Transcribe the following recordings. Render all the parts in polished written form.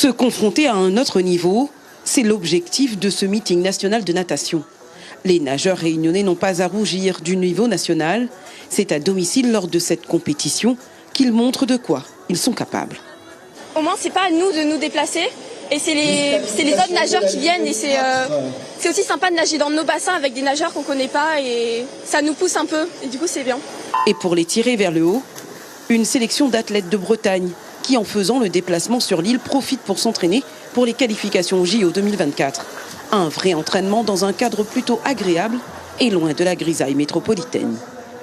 Se confronter à un autre niveau, c'est l'objectif de ce meeting national de natation. Les nageurs réunionnais n'ont pas à rougir du niveau national. C'est à domicile lors de cette compétition qu'ils montrent de quoi ils sont capables. Au moins, c'est pas à nous de nous déplacer. Et c'est les autres nageurs qui viennent. Et c'est aussi sympa de nager dans nos bassins avec des nageurs qu'on connaît pas. Et ça nous pousse un peu. Et du coup, c'est bien. Et pour les tirer vers le haut, une sélection d'athlètes de Bretagne qui, en faisant le déplacement sur l'île, profitent pour s'entraîner pour les qualifications JO 2024. Un vrai entraînement dans un cadre plutôt agréable et loin de la grisaille métropolitaine.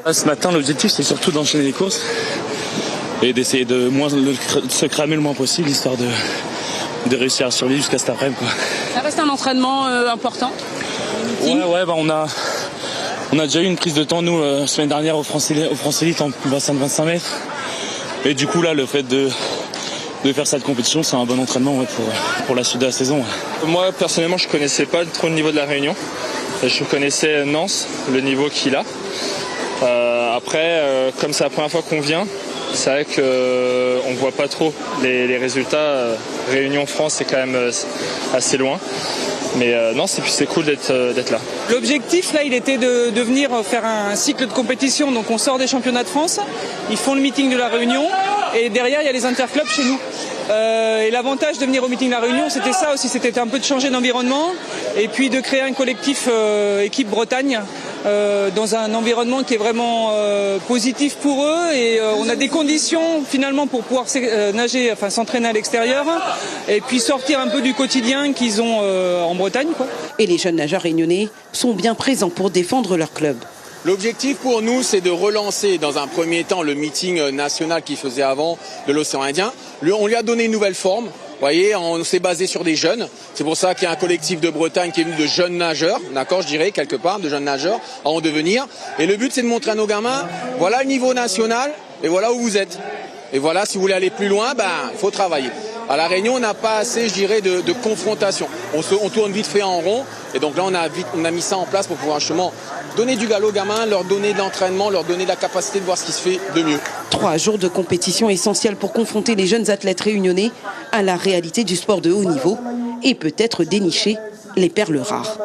Ce matin, l'objectif, c'est surtout d'enchaîner les courses et d'essayer de se cramer le moins possible, histoire de réussir à survivre jusqu'à cet après-midi. Ça reste un entraînement important. Ouais, on a déjà eu une prise de temps, nous, la semaine dernière au France Elite en bassin de 25 mètres. Et du coup, là, le fait de faire cette compétition, c'est un bon entraînement pour la suite de la saison. Moi, personnellement, je connaissais pas trop le niveau de la Réunion. Je connaissais Nance, le niveau qu'il a. Après, comme c'est la première fois qu'on vient, c'est vrai qu'on ne voit pas trop les résultats. Réunion France, c'est quand même assez loin. Mais non, c'est cool d'être là. L'objectif, là, il était de venir faire un cycle de compétition. Donc on sort des championnats de France, ils font le meeting de la Réunion, et derrière, il y a les interclubs chez nous. Et l'avantage de venir au meeting de la Réunion, c'était ça aussi, c'était un peu de changer d'environnement, et puis de créer un collectif équipe Bretagne, dans un environnement qui est vraiment positif pour eux, et on a des conditions finalement pour pouvoir nager, enfin s'entraîner à l'extérieur, et puis sortir un peu du quotidien qu'ils ont en Bretagne, quoi. Et les jeunes nageurs réunionnais sont bien présents pour défendre leur club. L'objectif pour nous, c'est de relancer dans un premier temps le meeting national qu'il faisait avant de l'océan Indien. On lui a donné une nouvelle forme. Vous voyez, on s'est basé sur des jeunes. C'est pour ça qu'il y a un collectif de Bretagne qui est venu de jeunes nageurs, d'accord, je dirais, quelque part, de jeunes nageurs à en devenir. Et le but, c'est de montrer à nos gamins, voilà le niveau national et voilà où vous êtes. Et voilà, si vous voulez aller plus loin, il faut travailler. À La Réunion, on n'a pas assez, je dirais, de confrontation. On tourne vite fait en rond. Et donc là, on a mis ça en place pour pouvoir justement donner du galop aux gamins, leur donner de l'entraînement, leur donner la capacité de voir ce qui se fait de mieux. 3 jours de compétition essentiels pour confronter les jeunes athlètes réunionnais à la réalité du sport de haut niveau et peut-être dénicher les perles rares.